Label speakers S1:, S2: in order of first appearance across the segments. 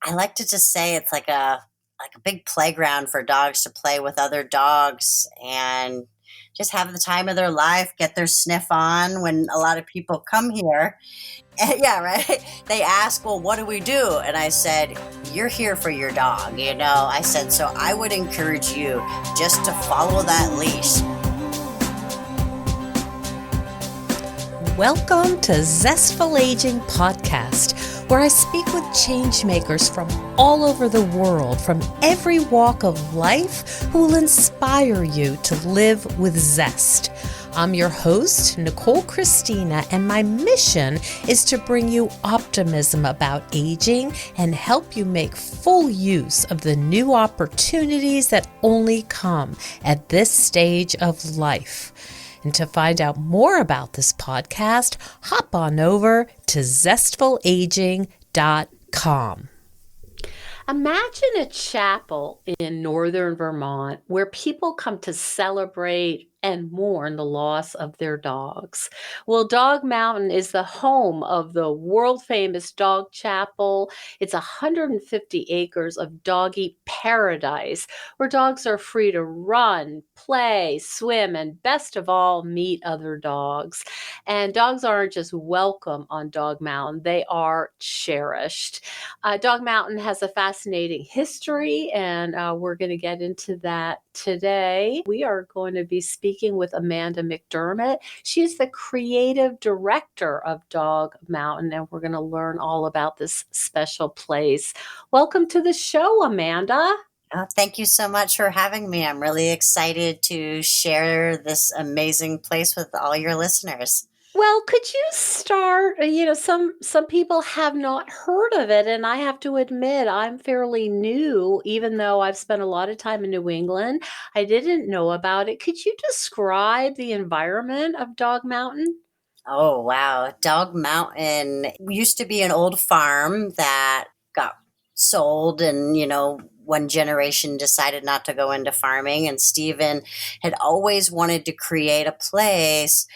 S1: I like to just say it's like a big playground for dogs to play with other dogs and just have the time of their life, get their sniff on when a lot of people come here. And, yeah, right. They ask, well, what do we do? And I said, you're here for your dog. I said, so I would encourage you just to follow that leash.
S2: Welcome to Zestful Aging Podcast, where I speak with changemakers from all over the world, from every walk of life, who will inspire you to live with zest. I'm your host, Nicole Christina, and my mission is to bring you optimism about aging and help you make full use of the new opportunities that only come at this stage of life. And to find out more about this podcast, hop on over to zestfulaging.com. Imagine a chapel in northern Vermont where people come to celebrate and mourn the loss of their dogs. Well, Dog Mountain is the home of the world-famous dog chapel. It's 150 acres of doggy paradise where dogs are free to run, play, swim, and best of all, meet other dogs. And dogs aren't just welcome on Dog Mountain, they are cherished. Dog Mountain has a fascinating history, and we're going to get into that today. We are going to be speaking with Amanda McDermott. She's the creative director of Dog Mountain, and we're going to learn all about this special place. Welcome to the show, Amanda.
S1: Thank you so much for having me. I'm really excited to share this amazing place with all your listeners.
S2: Well, could you start, some people have not heard of it, and I have to admit I'm fairly new, even though I've spent a lot of time in New England. I didn't know about it. Could you describe the environment of Dog Mountain?
S1: Oh, wow. Dog Mountain used to be an old farm that got sold, and, one generation decided not to go into farming, and Stephen had always wanted to create a place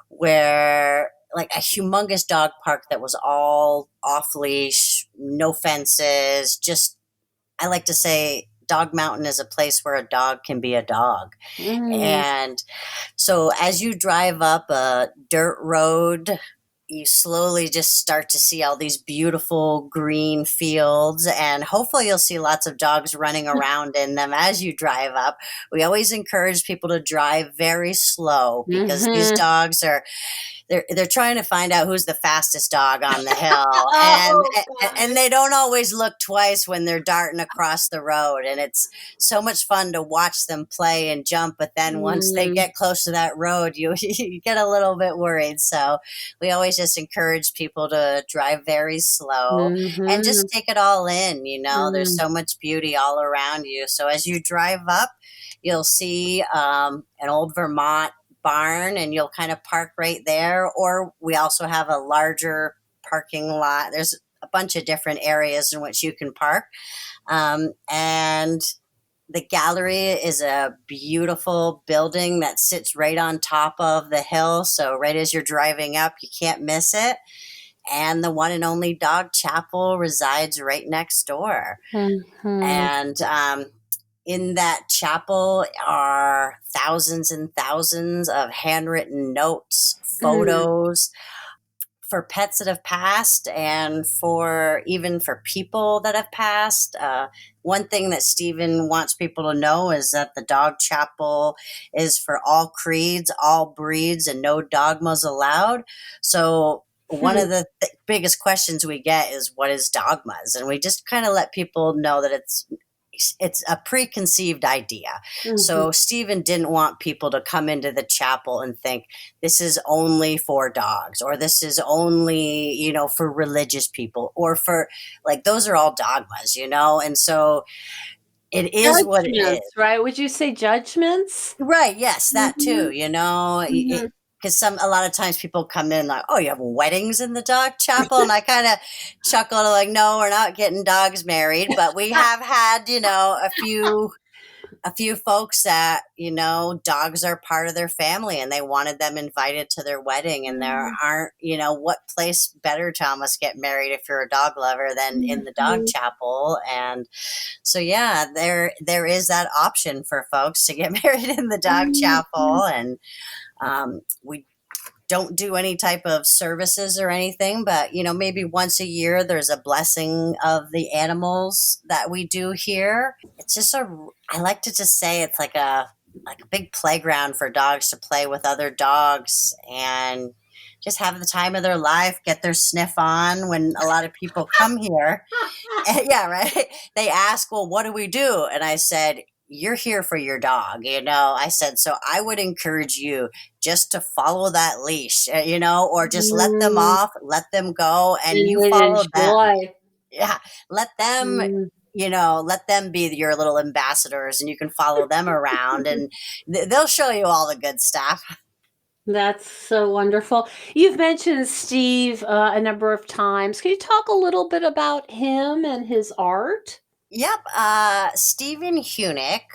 S1: where like a humongous dog park that was all off leash, no fences, just I like to say Dog Mountain is a place where a dog can be a dog. And so as you drive up a dirt road, you slowly just start to see all these beautiful green fields, and hopefully you'll see lots of dogs running around in them as you drive up. We always encourage people to drive very slow because these dogs are they're trying to find out who's the fastest dog on the hill, and they don't always look twice when they're darting across the road, and it's so much fun to watch them play and jump, but then once they get close to that road, you get a little bit worried. So we always just encourage people to drive very slow and just take it all in. There's so much beauty all around you. So as you drive up, you'll see an old Vermont barn, and you'll kind of park right there. Or we also have a larger parking lot. There's a bunch of different areas in which you can park. And the gallery is a beautiful building that sits right on top of the hill. So right as you're driving up, you can't miss it. And the one and only dog chapel resides right next door. And in that chapel are thousands and thousands of handwritten notes, photos for pets that have passed, and for people that have passed. One thing that Stephen wants people to know is that the dog chapel is for all creeds, all breeds, and no dogmas allowed. So one of the biggest questions we get is, what is dogmas? And we just kind of let people know that it's a preconceived idea. So Stephen didn't want people to come into the chapel and think this is only for dogs, or this is only, for religious people, or for those are all dogmas, and so it is what it is.
S2: Right? Would you say judgments?
S1: Right. Yes, that too, because a lot of times people come in like, oh, you have weddings in the dog chapel? And I kind of chuckle like, no, we're not getting dogs married, but we have had, a a few folks that, dogs are part of their family and they wanted them invited to their wedding. And there
S2: Mm,
S1: aren't, what place better to almost get married if you're a dog lover than in the dog
S2: mhm,
S1: chapel. And so, yeah, there is that option for folks to get married in the dog
S2: mhm,
S1: chapel. And we don't do any type of services or anything, but maybe once a year there's a blessing of the animals that we do here. It's just I like to just say it's like a big playground for dogs to play with other dogs and just have the time of their life, get their sniff on when a lot of people come here. Yeah, right. They ask, well, what do we do? And I said, you're here for your dog. I said, so I would encourage you just to follow that leash, or just let them
S2: mm,
S1: off, let them go, and you
S2: and
S1: follow them.
S2: enjoy.
S1: Yeah. Let them,
S2: Mm.
S1: let them be your little ambassadors and you can follow them around and they'll show you all the good stuff.
S2: That's so wonderful. You've mentioned Steve a number of times. Can you talk a little bit about him and his art?
S1: Yep. Stephen Hunick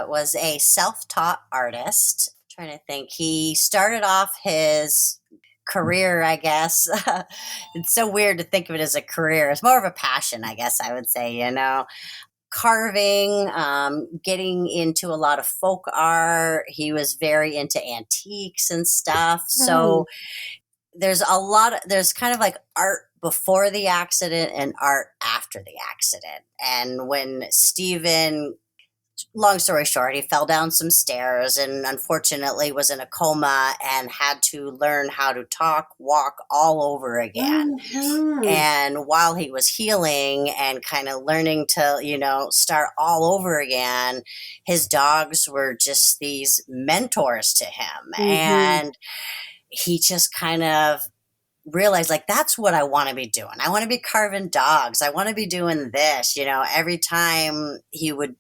S1: was a self taught artist. Trying to think. He started off his career, I guess. It's so weird to think of it as a career. It's more of a passion, I guess I would say, carving, getting into a lot of folk art. He was very into antiques and stuff.
S2: Mm,
S1: So there's kind of like art before the accident and art after the accident. And when Stephen, long story short, he fell down some stairs and unfortunately was in a coma and had to learn how to talk, walk all over again.
S2: mhm,
S1: And while he was healing and kind of learning to, start all over again, his dogs were just these mentors to him.
S2: mhm,
S1: And he just kind of realize like that's what I want to be doing. I want to be carving dogs. I want to be doing this. Every time he would,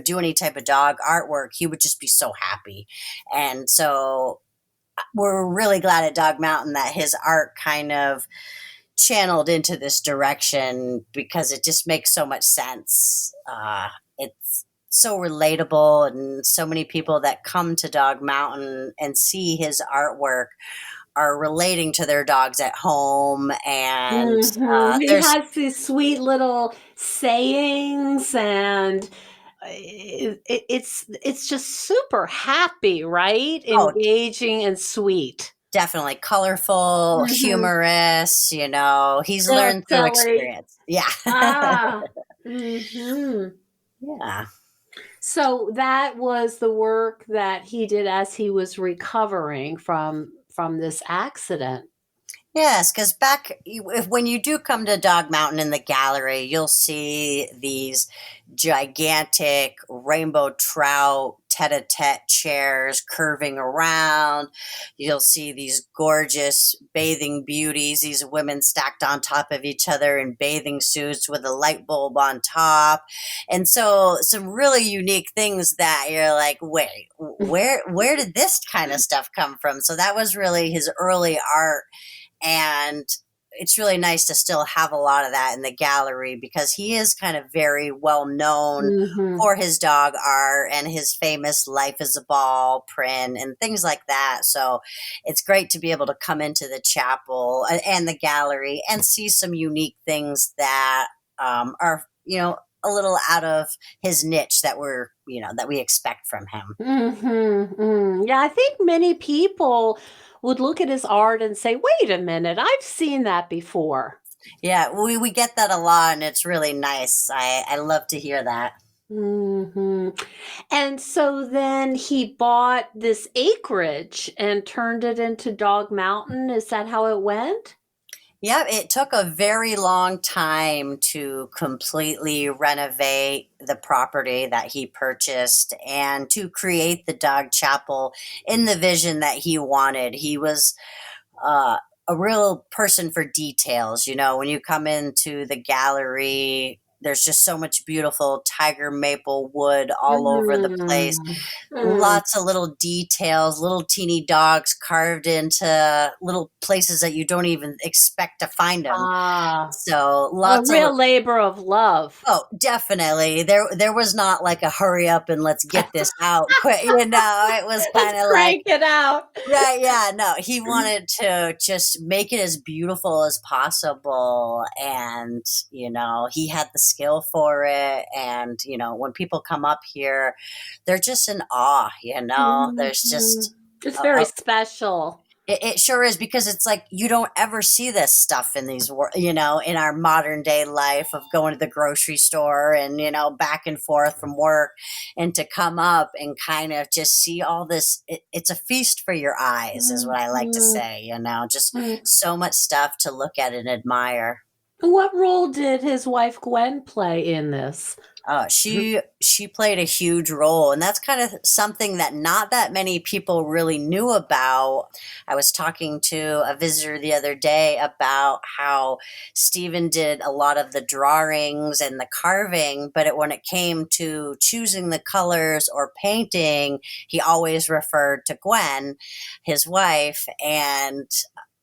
S1: do any type of dog artwork, he would just be so happy. And so we're really glad at Dog Mountain that his art kind of channeled into this direction because it just makes so much sense. It's so relatable, and so many people that come to Dog Mountain and see his artwork are relating to their dogs at home. And
S2: mhm. He
S1: there's
S2: has these sweet little sayings, and it's just super happy, right?
S1: oh,
S2: Engaging and sweet.
S1: definitely colorful,
S2: Mhm.
S1: humorous. He's
S2: So
S1: learned through
S2: silly.
S1: experience. Yeah.
S2: Ah. Mhm.
S1: Yeah.
S2: So that was the work that he did as he was recovering from this accident.
S1: Yes, because when you do come to Dog Mountain in the gallery, you'll see these gigantic rainbow trout tete-a-tete chairs curving around. You'll see these gorgeous bathing beauties, these women stacked on top of each other in bathing suits with a light bulb on top. And so some really unique things that you're like, wait, where did this kind of stuff come from? So that was really his early art, and it's really nice to still have a lot of that in the gallery because he is kind of very well known
S2: Mhm.
S1: for his dog art and his famous life is a ball print and things like that. So it's great to be able to come into the chapel and the gallery and see some unique things that are, a little out of his niche that we expect from him.
S2: Mhm, mm. Yeah, I think many people would look at his art and say, "Wait a minute, I've seen that before."
S1: Yeah, we get that a lot, and it's really nice. I love to hear that.
S2: Mhm. And so then he bought this acreage and turned it into Dog Mountain. Is that how it went?
S1: Yeah, it took a very long time to completely renovate the property that he purchased and to create the dog chapel in the vision that he wanted. He was uh, a real person for details. When you come into the gallery, there's just so much beautiful tiger maple wood all over the place.
S2: Mm. Mm.
S1: Lots of little details, little teeny dogs carved into little places that you don't even expect to find them.
S2: Ah,
S1: So
S2: a
S1: lots of
S2: real labor of love.
S1: oh, definitely. There was not like a hurry up and let's get this out quick. It was
S2: Let's
S1: kind of like
S2: crank it out.
S1: right, yeah, no, he wanted to just make it as beautiful as possible, and, he had the skill for it, and, when people come up here, they're just in awe, there's
S2: Mhm.
S1: just
S2: It's
S1: a
S2: very
S1: a
S2: special.
S1: it sure is because it's like you don't ever see this stuff in in our modern day life of going to the grocery store and, back and forth from work and to come up and kind of just see all this. It's a feast for your eyes, is what I like to
S2: Mhm.
S1: say, just
S2: Mm.
S1: so much stuff to look at and admire.
S2: What role did his wife Gwen play in this?
S1: She played a huge role, and that's kind of something that not that many people really knew about. I was talking to a visitor the other day about how Stephen did a lot of the drawings and the carving, but when it came to choosing the colors or painting, he always referred to Gwen, his wife, and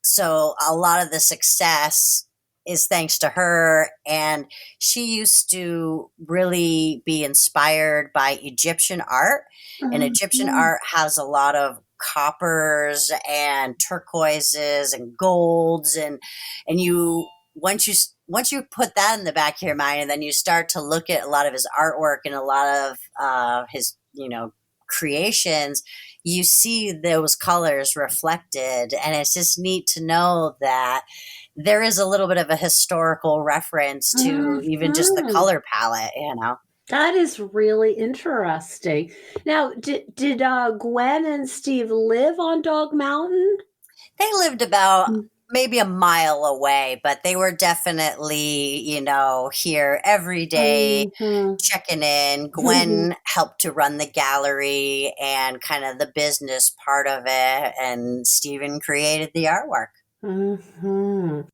S1: so a lot of the success is thanks to her, and she used to really be inspired by Egyptian art, and Egyptian
S2: Mhm.
S1: art has a lot of coppers and turquoises and golds, and you once you put that in the back of your mind, and then you start to look at a lot of his artwork and a lot of his creations, you see those colors reflected, and it's just neat to know that there is a little bit of a historical reference to even just the
S2: Mhm.
S1: color palette.
S2: That is really interesting. Now, did Gwen and Steve live on Dog Mountain?
S1: They lived about
S2: Mm.
S1: maybe a mile away, but they were definitely, here every day
S2: Mhm.
S1: checking in. Gwen helped to run the gallery and kind of the business part of it, and Stephen created the artwork.
S2: Mhm.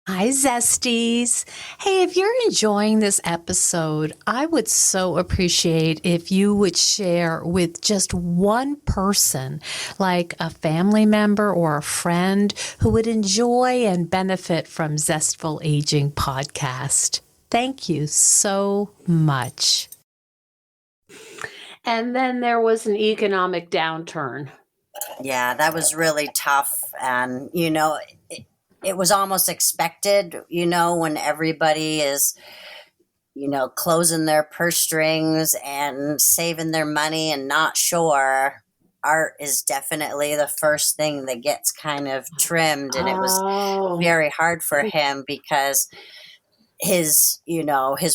S3: Hi, Zesties. Hey, if you're enjoying this episode, I would so appreciate if you would share with just one person, like a family member or a friend who would enjoy and benefit from Zestful Aging Podcast. Thank you so much.
S2: And then there was an economic downturn.
S1: Yeah, that was really tough. And, it was almost expected, when everybody is, closing their purse strings and saving their money and not sure. Art is definitely the first thing that gets kind of trimmed. And it was
S2: Oh.
S1: very hard for him because his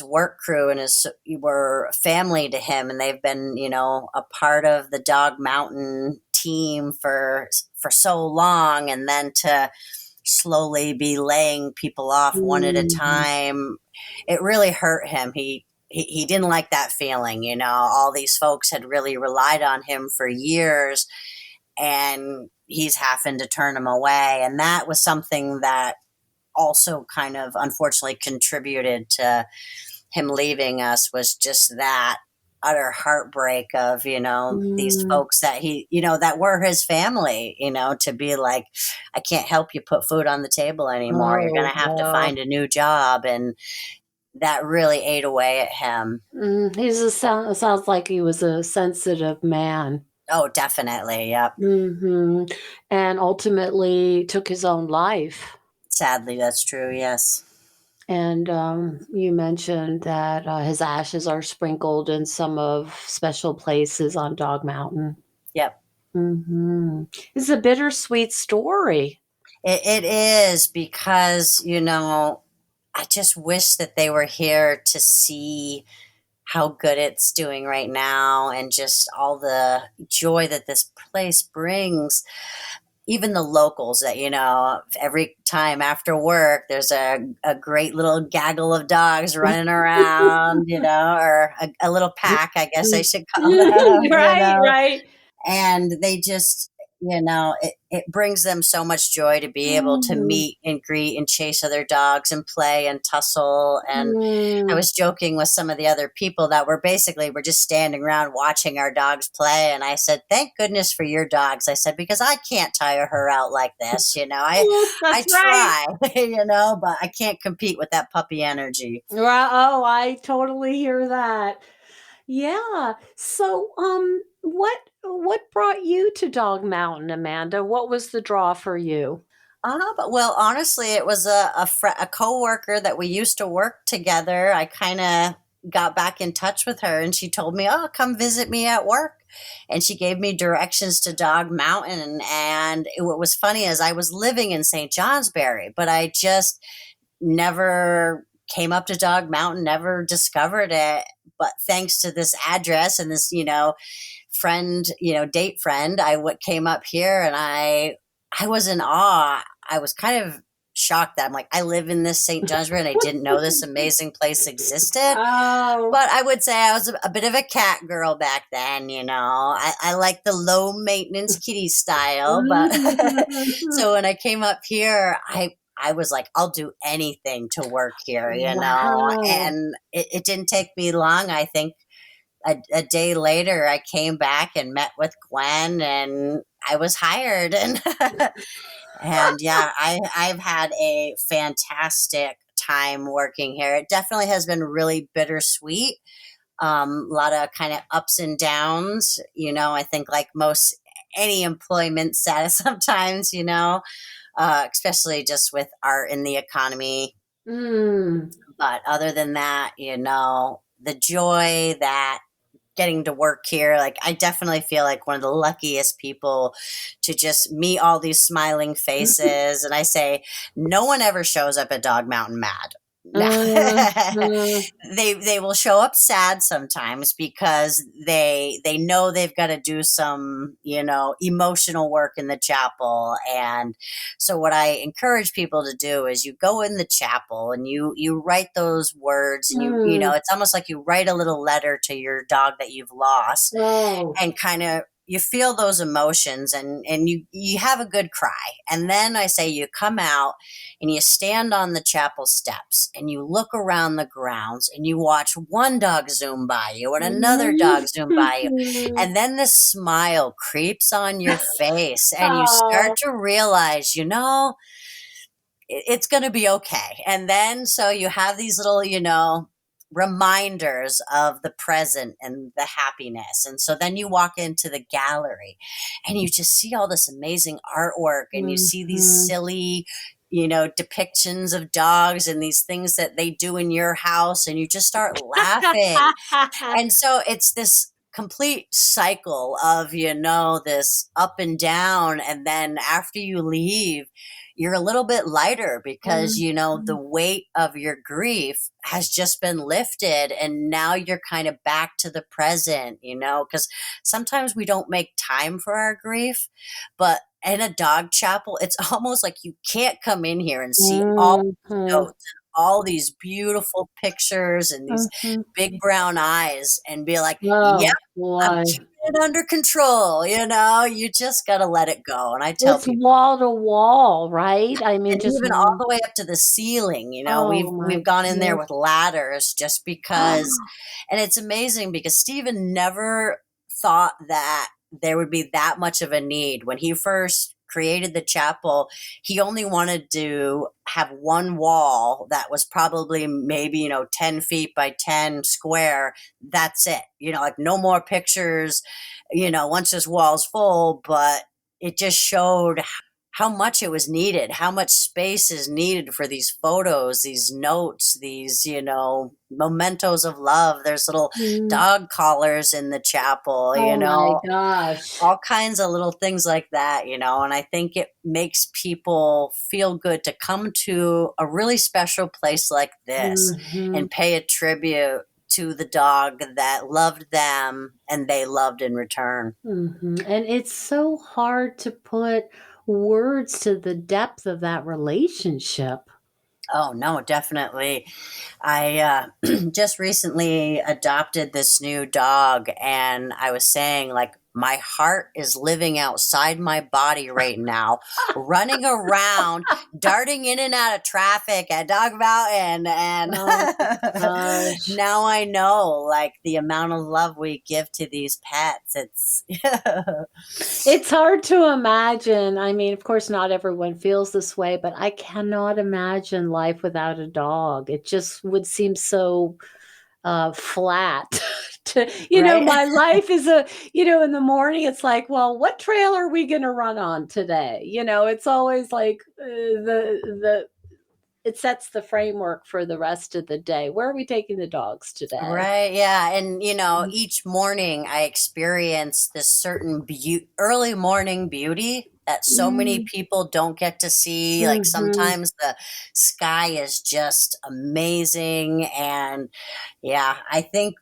S1: work crew and his were family to him, and they've been a part of the Dog Mountain team for so long, and then to slowly be laying people off one at a
S2: Mhm.
S1: time, it really hurt him. He didn't like that feeling. All these folks had really relied on him for years, and he's having to turn them away, and that was something that also kind of unfortunately contributed to him leaving us, was just that utter heartbreak of these
S2: Mm.
S1: folks that that were his family, to be like, I can't help you put food on the table anymore, you're
S2: Oh,
S1: gonna have to
S2: wow.
S1: find a new job. And that really ate away at him.
S2: Sounds like he was a sensitive man.
S1: Oh, definitely, yep.
S2: Mhm. And ultimately took his own life.
S1: Sadly, that's true, yes.
S2: And, you mentioned that, his ashes are sprinkled in some of special places on Dog Mountain.
S1: Yep.
S2: Mhm. It's a bittersweet story.
S1: It is because, I just wish that they were here to see how good it's doing right now and just all the joy that this place brings. Even the locals that, every time after work, there's a great little gaggle of dogs running around, or a little pack, I guess I should call them,
S2: Right, right.
S1: and they just it brings them so much joy to be able to
S2: Mm,
S1: meet and greet and chase other dogs and play and tussle. And I
S2: mm.
S1: was joking with some of the other people that we're just standing around watching our dogs play. And I said, thank goodness for your dogs. I said, because I can't tire her out like this.
S2: Yes,
S1: I
S2: that's right.
S1: try, but I can't compete with that puppy energy.
S2: Right. Oh, I totally hear that. Yeah. So, what brought you to Dog Mountain, Amanda? What was the draw for you?
S1: But well, honestly, it was a coworker that we used to work together. I kind of got back in touch with her, and she told me, "Oh, come visit me at work." And she gave me directions to Dog Mountain. And what was funny is I was living in St. Johnsbury, but I just never came up to Dog Mountain, never discovered it. But thanks to this address and this, friend, date friend, came up here, and I was in awe. I was kind of shocked that I'm like, I live in this St. Johnsbury and I didn't know this amazing place existed.
S2: Oh.
S1: But I would say I was a bit of a cat girl back then. I like the low maintenance kitty style. But
S2: Mhm.
S1: so when I came up here, I was like, I'll do anything to work here.
S2: Wow.
S1: And it didn't take me long. I think a day later, I came back and met with Gwen, and I was hired. And yeah, I've had a fantastic time working here. It definitely has been really bittersweet. A lot of kind of ups and downs. I think like most any employment status sometimes. Especially just with art in the economy.
S2: Mm.
S1: But other than that, the joy that getting to work here, like I definitely feel like one of the luckiest people to just meet all these smiling faces. And I say, no one ever shows up at Dog Mountain mad. No.
S2: Mhm.
S1: They will show up sad sometimes because they know they've got to do some emotional work in the chapel. And so what I encourage people to do is you go in the chapel and you write those words, and
S2: Mm.
S1: it's almost like you write a little letter to your dog that you've lost,
S2: Oh.
S1: and kind of you feel those emotions, and you have a good cry. And then I say you come out and you stand on the chapel steps and you look around the grounds and you watch one dog zoom by you and another dog zoom by you,
S2: Mhm.
S1: and then this smile creeps on your face and you start
S2: Oh.
S1: to realize it's going to be okay. And then so you have these little, reminders of the present and the happiness. And so then you walk into the gallery and you just see all this amazing artwork, and you see these
S2: Mhm.
S1: silly, depictions of dogs and these things that they do in your house, and you just start laughing. And so it's this complete cycle of, this up and down. And then after you leave, you're a little bit lighter because, the
S2: Mhm.
S1: weight of your grief has just been lifted. And now you're kind of back to the present, because sometimes we don't make time for our grief. But in a dog chapel, it's almost like you can't come in here and see all these
S2: Mhm.
S1: notes, all these beautiful pictures and these
S2: Mhm.
S1: big brown eyes and be like, "Yep,
S2: Oh,
S1: I'm
S2: boy.
S1: keeping it under control." You just gotta let it go. And I tell
S2: It's
S1: people,
S2: wall to wall, right? I mean,
S1: and
S2: just
S1: even all the way up to the ceiling,
S2: oh
S1: we've
S2: my
S1: gone in there
S2: goodness.
S1: with ladders just because. And it's amazing because Stephen never thought that there would be that much of a need. When he first created the chapel, he only wanted to have one wall that was probably maybe 10 feet by 10 square. That's it. Like no more pictures, once this wall's full. But it just showed how much it was needed, how much space is needed for these photos, these notes, these, mementos of love. There's little
S2: Mhm.
S1: dog collars in the chapel,
S2: Oh my gosh.
S1: all kinds of little things like that, and I think it makes people feel good to come to a really special place like this
S2: Mhm.
S1: and pay a tribute to the dog that loved them and they loved in return.
S2: Mhm, and it's so hard to put words to the depth of that relationship.
S1: Oh, no, definitely. I just recently adopted this new dog, and I was saying, like, my heart is living outside my body right now, running around, darting in and out of traffic at Dog Mountain. And
S2: Oh gosh.
S1: now I know, like, the amount of love we give to these pets. It's
S2: It's hard to imagine. I mean, of course, not everyone feels this way, but I cannot imagine life without a dog. It just would seem so flat.
S1: right.
S2: My life is in the morning, it's like, well, what trail are we going to run on today? It's always like it sets the framework for the rest of the day. Where are we taking the dogs today?
S1: Right. Yeah. And, each morning I experience this certain early morning beauty that so many people don't get to see. Like,
S2: Mm-hmm.
S1: sometimes the sky is just amazing. And yeah, I think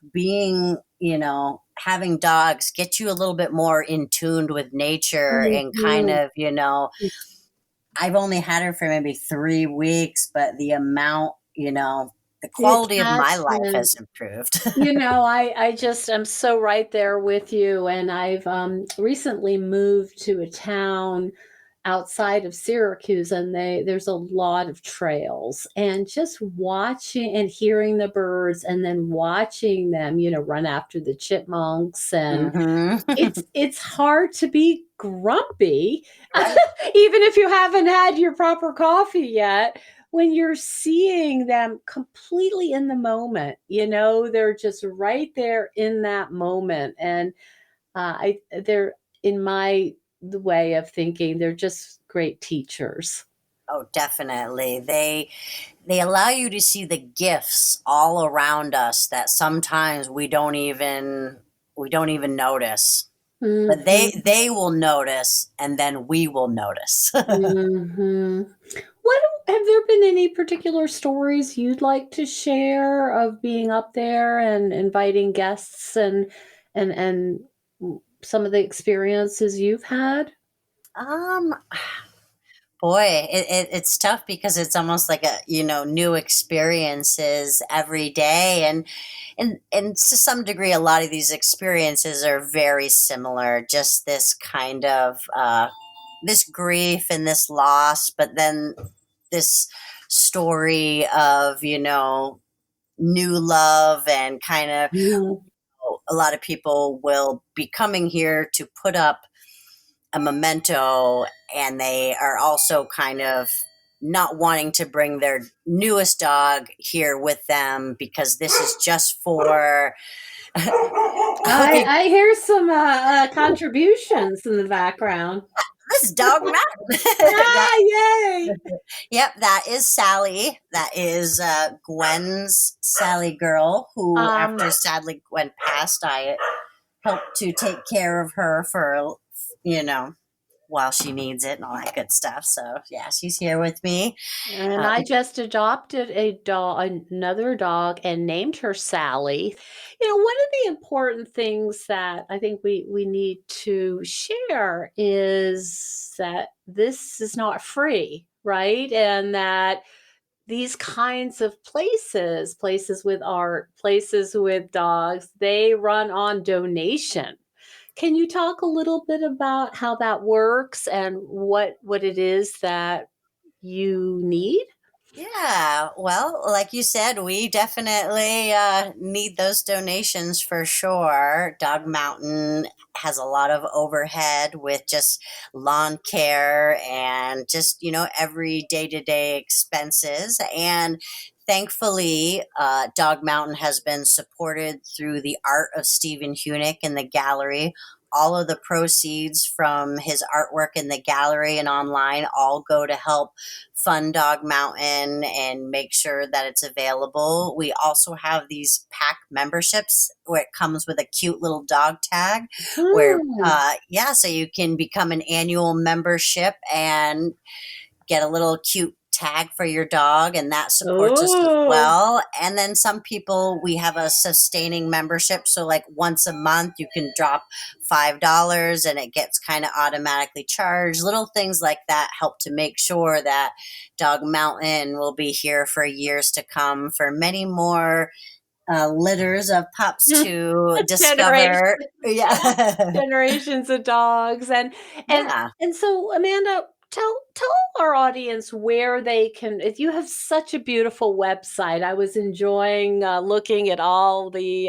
S1: having dogs get you a little bit more in tuned with nature and kind
S2: Mm-hmm.
S1: of, I've only had her for maybe 3 weeks, but the amount, the
S2: The
S1: quality of my life
S2: attachment.
S1: has improved.
S2: I'm so right there with you. And I've recently moved to a town outside of Syracuse, and there's a lot of trails, and just watching and hearing the birds, and then watching them, run after the chipmunks, and
S1: hmm
S2: it's hard to be grumpy,
S1: Right.
S2: even if you haven't had your proper coffee yet, when you're seeing them completely in the moment. They're just right there in that moment. And they're, in my the way of thinking, they're just great teachers.
S1: Oh, definitely. They allow you to see the gifts all around us that sometimes we don't even notice. But they
S2: Hmm.
S1: they will notice, and then we will notice.
S2: Hmm. What have there been any particular stories you'd like to share of being up there and inviting guests, and some of the experiences you've had?
S1: um Boy, it's tough because it's almost like new experiences every day, and to some degree, a lot of these experiences are very similar. Just this kind of this grief and this loss, but then this story of new love, and kind of
S2: Mhm.
S1: a lot of people will be coming here to put up a memento, and they are also kind of not wanting to bring their newest dog here with them because this is just for
S2: I,
S1: hooking
S2: I hear some contributions in the background.
S1: this dog mountain. that
S2: Ah, yay!
S1: Yep, that is Sally. That is Gwen's Sally girl, who,
S2: Um,
S1: after sadly Gwen passed, I helped to take care of her for you know while she needs it and all that good stuff. So yeah, she's here with me.
S2: and
S1: uh,
S2: I just adopted a dog, another dog, and named her Sally. One of the important things that I think we need to share is that this is not free, right? And that these kinds of places with art, places with dogs, they run on donation. Can you talk a little bit about how that works and what it is that you need?
S1: Yeah, well, like you said, we definitely need those donations for sure. Dog Mountain has a lot of overhead with just lawn care and just, every day to day expenses. And thankfully, Dog Mountain has been supported through the art of Stephen Hunick in the gallery. All of the proceeds from his artwork in the gallery and online all go to help fund Dog Mountain and make sure that it's available. We also have these pack memberships where it comes with a cute little dog tag where,
S2: Hmm.
S1: yeah, so you can become an annual membership and get a little cute tag for your dog, and that supports us as
S2: Oh.
S1: well. And then some people, we have a sustaining membership, so like once a month you can drop $5 and it gets kind of automatically charged. Little things like that help to make sure that Dog Mountain will be here for years to come for many more litters of pups to
S2: Generation,
S1: discover. Yeah.
S2: generations of dogs, and
S1: Yeah.
S2: and so Amanda, tell our audience where they can. If you have such a beautiful website, I was enjoying looking at all the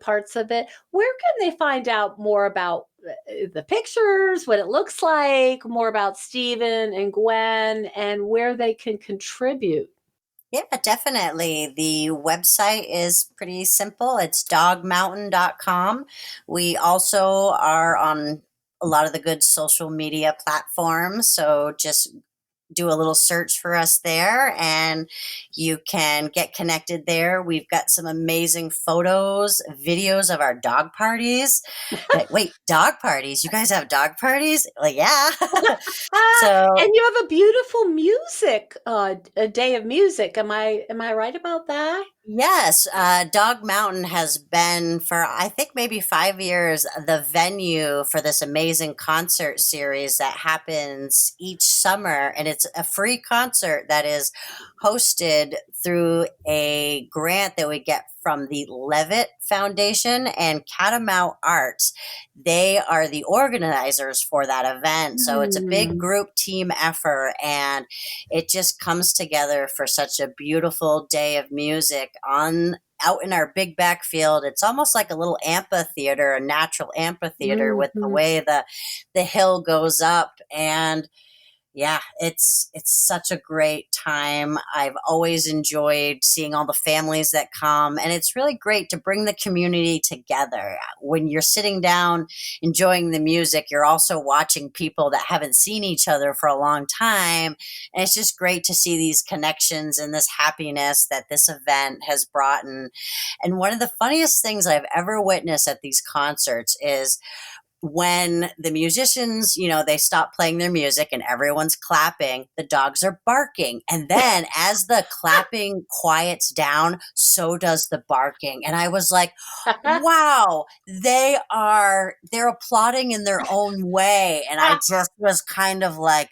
S2: parts of it. Where can they find out more about the pictures, what it looks like, more about Stephen and Gwen, and where they can contribute?
S1: Yeah, definitely. The website is pretty simple. It's dogmountain.com. We also are on a lot of the good social media platforms. So just do a little search for us there and you can get connected there. We've got some amazing photos, videos of our dog parties. Like, wait, dog parties? You guys have dog parties? Well, yeah.
S2: And
S1: So
S2: you have a beautiful music, a day of music. Am I right about that?
S1: yes, Dog Mountain has been for I think maybe 5 years the venue for this amazing concert series that happens each summer, and it's a free concert that is hosted through a grant that we get from the Levitt Foundation and Catamount Arts. They are the organizers for that event, so it's a big
S2: Mm.
S1: group team effort, and it just comes together for such a beautiful day of music on out in our big backfield. It's almost like a little amphitheater, a natural amphitheater with the
S2: Mhm.
S1: way the hill goes up. And yeah, it's such a great time. I've always enjoyed seeing all the families that come, and it's really great to bring the community together. When you're sitting down enjoying the music, you're also watching people that haven't seen each other for a long time, and it's just great to see these connections and this happiness that this event has brought. And one of the funniest things I've ever witnessed at these concerts is when the musicians, they stop playing their music and everyone's clapping, the dogs are barking. And then as the clapping quiets down, so does the barking. And I was like, wow, they're applauding in their own way. And I just was kind of like,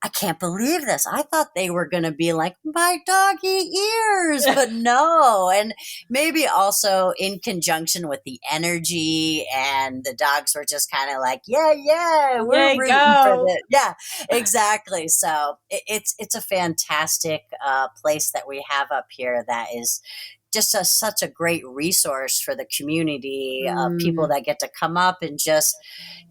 S1: I can't believe this. I thought they were going to be like, my doggy ears, but no. And maybe also in conjunction with the energy, and the dogs were just kind of like, yeah, yeah, we're
S2: Yay,
S1: rooting for
S2: go.
S1: this. Yeah, exactly. So it's a fantastic place that we have up here that is just such a great resource for the community of people
S2: Mm.
S1: that get to come up and just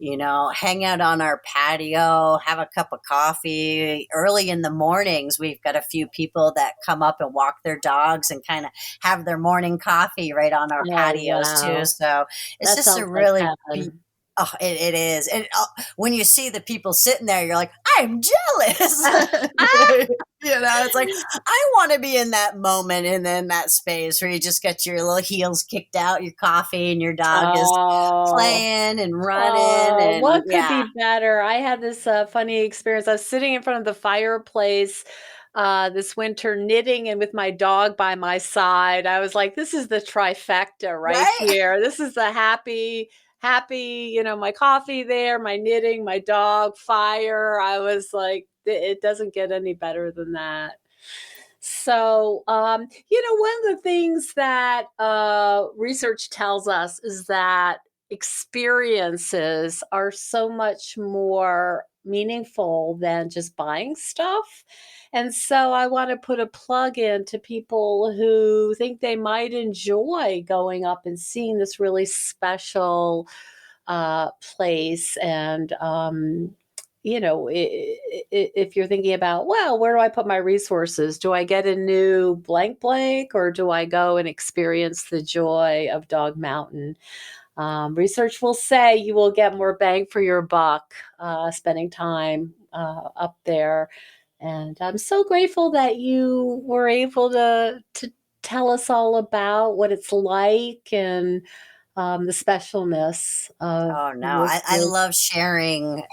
S1: hang out on our patio, have a cup of coffee early in the mornings. We've got a few people that come up and walk their dogs and kind of have their morning coffee right on our
S2: Oh,
S1: patios too.
S2: wow.
S1: So it's
S2: That
S1: just a
S2: sounds like
S1: really
S2: heaven.
S1: oh, it is. And when you see the people sitting there, you're like, I'm jealous. It's like, I want to be in that moment and in that space where you just get your little heels kicked out, your coffee, and your dog is
S2: Oh.
S1: playing and running.
S2: Oh,
S1: And
S2: what could
S1: yeah,
S2: be better? I had this funny experience. I was sitting in front of the fireplace this winter knitting and with my dog by my side. I was like, this is the trifecta right
S1: right?
S2: here. This is the happy, my coffee there, my knitting, my dog, fire. I was like, it doesn't get any better than that. So, one of the things that research tells us is that experiences are so much more meaningful than just buying stuff. And so I want to put a plug in to people who think they might enjoy going up and seeing this really special place. And, if you're thinking about, well, where do I put my resources? Do I get a new blank blank or do I go and experience the joy of Dog Mountain? Research will say you will get more bang for your buck spending time up there. And I'm so grateful that you were able to tell us all about what it's like and the specialness of
S1: Oh no, I
S2: this.
S1: love sharing,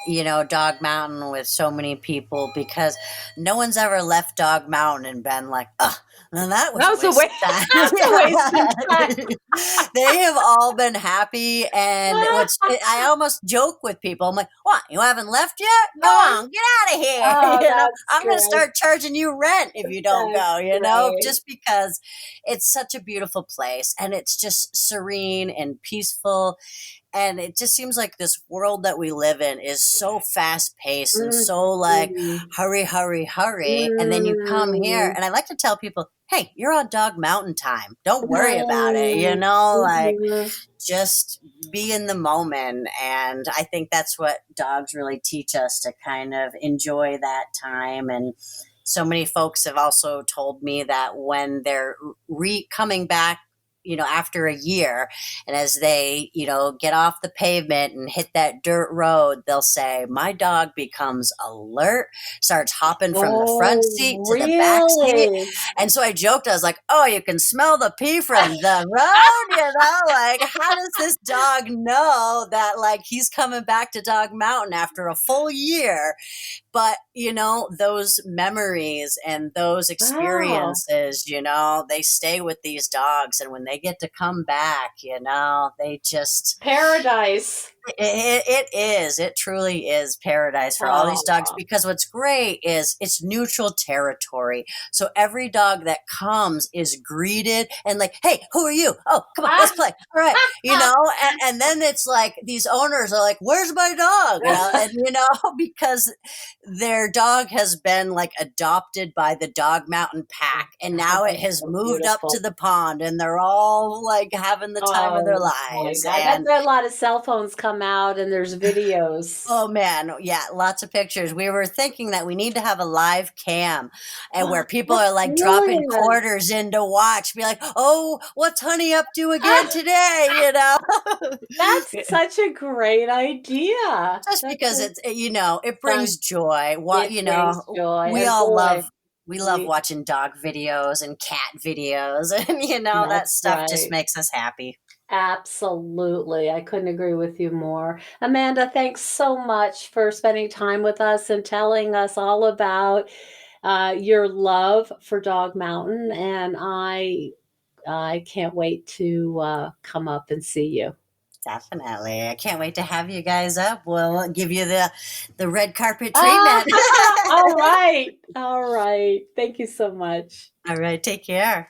S1: Dog Mountain with so many people because no one's ever left Dog Mountain and been like, oh, well, that was
S2: That
S1: a
S2: was a
S1: waste
S2: waste.
S1: of time.
S2: That's a waste of time.
S1: Yeah. They have all been happy. And I almost joke with people. I'm like, what, you haven't left yet? Go on, get out of here.
S2: Oh, that's
S1: I'm going to
S2: great.
S1: start charging you rent if you don't go,
S2: Great.
S1: just because it's such a beautiful place and it's just serene and peaceful. And it just seems like this world that we live in is so fast paced and so like hurry, hurry, hurry. And then you come here, and I like to tell people, hey, you're on Dog Mountain time. Don't worry about it. Like just be in the moment. And I think that's what dogs really teach us, to kind of enjoy that time. And so many folks have also told me that when they're coming back, after a year, and as they, get off the pavement and hit that dirt road, they'll say, my dog becomes alert, starts hopping from the front seat to the back seat. And so I joked, I was like, oh, you can smell the pee from the road, like, how does this dog know that, like, he's coming back to Dog Mountain after a full year? But, those memories and those experiences, they stay with these dogs. And when they get to come back, they just...
S2: Paradise.
S1: It truly is paradise for all these dogs, because what's great is it's neutral territory. So every dog that comes is greeted and like, hey, who are you? Oh, come on, let's play. All right. And then it's like these owners are like, where's my dog? And, because their dog has been like adopted by the Dog Mountain pack, and now it has moved up to the pond, and they're all like having the time of their lives.
S2: I bet there are a lot of cell phones come out and there's videos.
S1: Oh man, yeah, lots of pictures. We were thinking that we need to have a live cam, and where people are like dropping quarters in to watch, be like, oh, what's Honey up to again today?
S2: That's such a great idea.
S1: Just because it's, it brings joy.
S2: Joy.
S1: We love watching dog videos and cat videos, and that stuff just makes us happy.
S2: Absolutely. I couldn't agree with you more. Amanda, thanks so much for spending time with us and telling us all about your love for Dog Mountain. And I can't wait to come up and see you.
S1: Definitely. I can't wait to have you guys up. We'll give you the red carpet treatment.
S2: All right. Thank you so much.
S1: All right. Take care.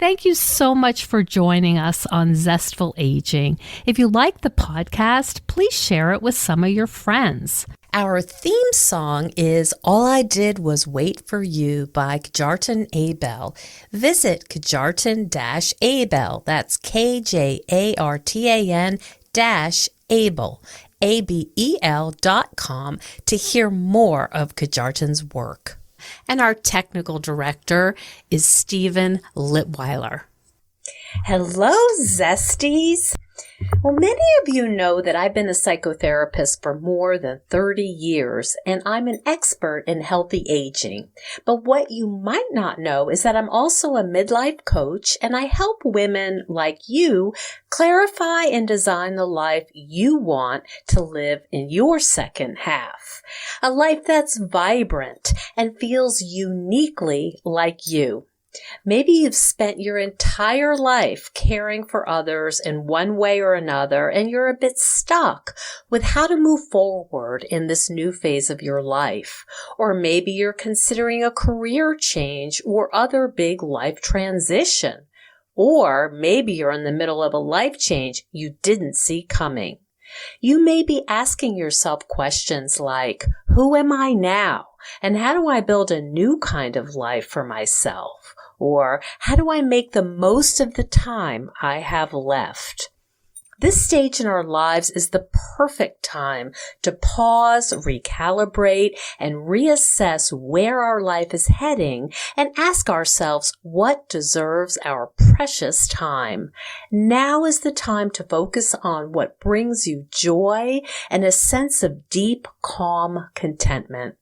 S3: Thank you so much for joining us on Zestful Aging. If you like the podcast, please share it with some of your friends. Our theme song is All I Did Was Wait for You by Kjartan Abel. Visit Kjartan-Abel, that's KJARTAN-Abel, ABEL.com, to hear more of Kjartan's work. And our technical director is Stephen Litweiler.
S4: Hello, Zesties. Well, many of you know that I've been a psychotherapist for more than 30 years, and I'm an expert in healthy aging. But what you might not know is that I'm also a midlife coach, and I help women like you clarify and design the life you want to live in your second half. A life that's vibrant and feels uniquely like you. Maybe you've spent your entire life caring for others in one way or another, and you're a bit stuck with how to move forward in this new phase of your life. Or maybe you're considering a career change or other big life transition. Or maybe you're in the middle of a life change you didn't see coming. You may be asking yourself questions like, who am I now? And how do I build a new kind of life for myself? Or how do I make the most of the time I have left? This stage in our lives is the perfect time to pause, recalibrate, and reassess where our life is heading and ask ourselves what deserves our precious time. Now is the time to focus on what brings you joy and a sense of deep, calm contentment.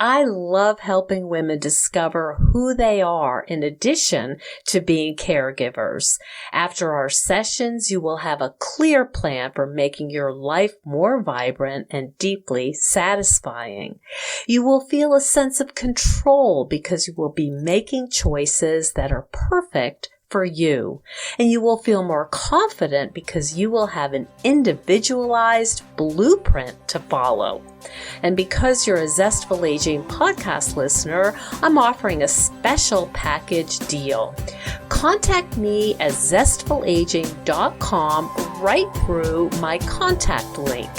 S4: I love helping women discover who they are in addition to being caregivers. After our sessions, you will have a clear plan for making your life more vibrant and deeply satisfying. You will feel a sense of control because you will be making choices that are perfect for you. And you will feel more confident because you will have an individualized blueprint to follow. And because you're a Zestful Aging podcast listener, I'm offering a special package deal. Contact me at zestfulaging.com right through my contact link.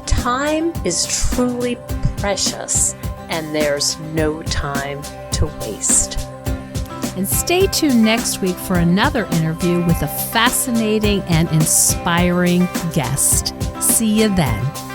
S4: Time is truly precious, and there's no time to waste.
S3: And stay tuned next week for another interview with a fascinating and inspiring guest. See you then.